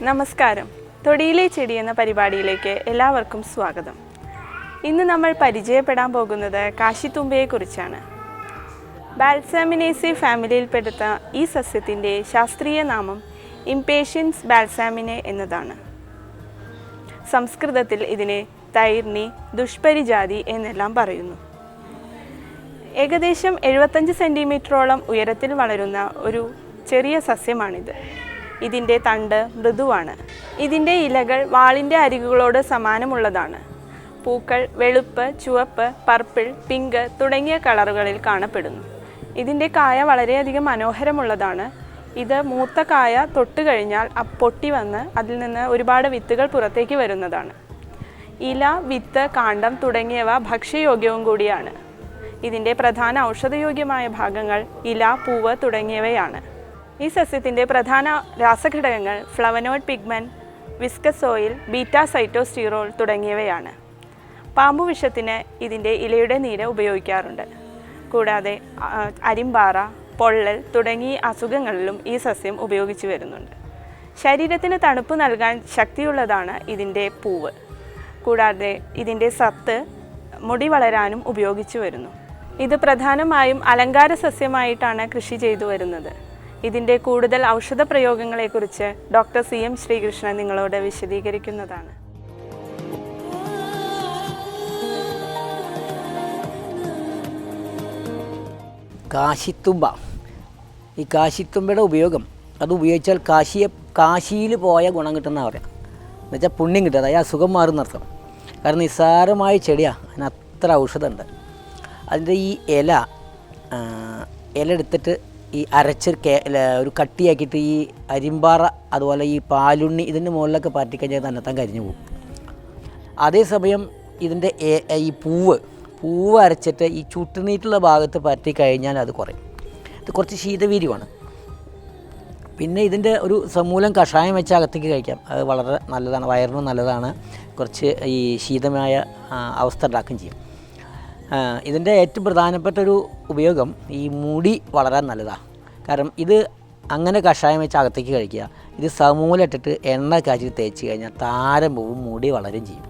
നമസ്കാരം. തൊടിയിലെ ചെടി എന്ന പരിപാടിയിലേക്ക് എല്ലാവർക്കും സ്വാഗതം. ഇന്ന് നമ്മൾ പരിചയപ്പെടാൻ പോകുന്നത് കാശിത്തുമ്പയെക്കുറിച്ചാണ്. ബാൽസാമിനേസി ഫാമിലിയിൽപ്പെടുത്ത ഈ സസ്യത്തിൻ്റെ ശാസ്ത്രീയ നാമം ഇംപേഷ്യൻസ് ബാൽസാമിനെ എന്നതാണ്. സംസ്കൃതത്തിൽ ഇതിനെ തൈർനി, ദുഷ്പരിജാതി എന്നെല്ലാം പറയുന്നു. ഏകദേശം 75 സെൻറ്റിമീറ്ററോളം ഉയരത്തിൽ വളരുന്ന ഒരു ചെറിയ സസ്യമാണിത്. ഇതിൻ്റെ തണ്ട് മൃദുവാണ്. ഇതിൻ്റെ ഇലകൾ വാളിൻ്റെ അരികുകളോട് സമാനമുള്ളതാണ്. പൂക്കൾ വെളുപ്പ്, ചുവപ്പ്, പർപ്പിൾ, പിങ്ക് തുടങ്ങിയ കളറുകളിൽ കാണപ്പെടുന്നു. ഇതിൻ്റെ കായ വളരെയധികം മനോഹരമുള്ളതാണ്. ഇത് മൂത്ത കായ തൊട്ട് കഴിഞ്ഞാൽ പൊട്ടി വന്ന് അതിൽ നിന്ന് ഒരുപാട് വിത്തുകൾ പുറത്തേക്ക് വരുന്നതാണ്. ഇല, വിത്ത്, കാണ്ഡം തുടങ്ങിയവ ഭക്ഷ്യയോഗ്യവും കൂടിയാണ്. ഇതിൻ്റെ പ്രധാന ഔഷധയോഗ്യമായ ഭാഗങ്ങൾ ഇല, പൂവ് തുടങ്ങിയവയാണ്. ഈ സസ്യത്തിൻ്റെ പ്രധാന രാസഘടകങ്ങൾ ഫ്ലവനോയ്ഡ് പിഗ്മെൻറ്റ്, വിസ്കസ് ഓയിൽ, ബീറ്റാ സൈറ്റോസ്റ്റിറോൾ തുടങ്ങിയവയാണ്. പാമ്പുവിഷത്തിന് ഇതിൻ്റെ ഇലയുടെ നീര് ഉപയോഗിക്കാറുണ്ട്. കൂടാതെ അരിമ്പാറ, പൊള്ളൽ തുടങ്ങിയ അസുഖങ്ങളിലും ഈ സസ്യം ഉപയോഗിച്ചു വരുന്നുണ്ട്. ശരീരത്തിന് തണുപ്പ് നൽകാൻ ശക്തിയുള്ളതാണ് ഇതിൻ്റെ പൂവ്. കൂടാതെ ഇതിൻ്റെ സത്ത് മുടി വളരാനും ഉപയോഗിച്ചു വരുന്നു. ഇത് പ്രധാനമായും അലങ്കാര സസ്യമായിട്ടാണ് കൃഷി ചെയ്തു വരുന്നത്. ഇതിൻ്റെ കൂടുതൽ ഔഷധ പ്രയോഗങ്ങളെക്കുറിച്ച് ഡോക്ടർ CM ശ്രീകൃഷ്ണൻ നിങ്ങളോട് വിശദീകരിക്കുന്നതാണ്. കാശിത്തുമ്പ. ഈ കാശിത്തുമ്പയുടെ ഉപയോഗം അത് ഉപയോഗിച്ചാൽ കാശിയിൽ പോയ ഗുണം കിട്ടുന്ന പറയാം. എന്നുവെച്ചാൽ പുണ്യം കിട്ടുക, അതായത് അസുഖം മാറുന്നർത്ഥം. കാരണം നിസ്സാരമായ ചെടിയാണ്, അതിന് അത്ര ഔഷധമുണ്ട്. അതിൻ്റെ ഈ ഇല എടുത്തിട്ട് ഈ ഒരു കട്ടിയാക്കിയിട്ട് ഈ അരിമ്പാറ അതുപോലെ ഈ പാലുണ്ണി ഇതിൻ്റെ മുകളിലൊക്കെ പാറ്റിക്കഴിഞ്ഞാൽ തന്നെത്താൻ കരിഞ്ഞു പോകും. അതേസമയം ഇതിൻ്റെ ഈ പൂവ് അരച്ചിട്ട് ഈ ചുട്ടുനീട്ടുള്ള ഭാഗത്ത് പാറ്റിക്കഴിഞ്ഞാൽ അത് കുറയും. ഇത് കുറച്ച് ശീതവീര്യമാണ്. പിന്നെ ഇതിൻ്റെ ഒരു സമൂലം കഷായം വെച്ച് അകത്തേക്ക് കഴിക്കാം. അത് വളരെ നല്ലതാണ്, വയറിനും നല്ലതാണ്. കുറച്ച് ഈ ശീതമായ അവസ്ഥ ഉണ്ടാക്കുകയും ചെയ്യും. ഇതിൻ്റെ ഏറ്റവും പ്രധാനപ്പെട്ട ഒരു ഉപയോഗം ഈ മുടി വളരാൻ നല്ലതാണ്. കാരണം ഇത് അങ്ങനെ കഷായം വെച്ച് അകത്തേക്ക് കഴിക്കുക. ഇത് സമൂലം ഇട്ടിട്ട് എണ്ണ കാച്ചി തേച്ച് കഴിഞ്ഞാൽ താരം പോവും, മുടി വളരുകയും ചെയ്യും.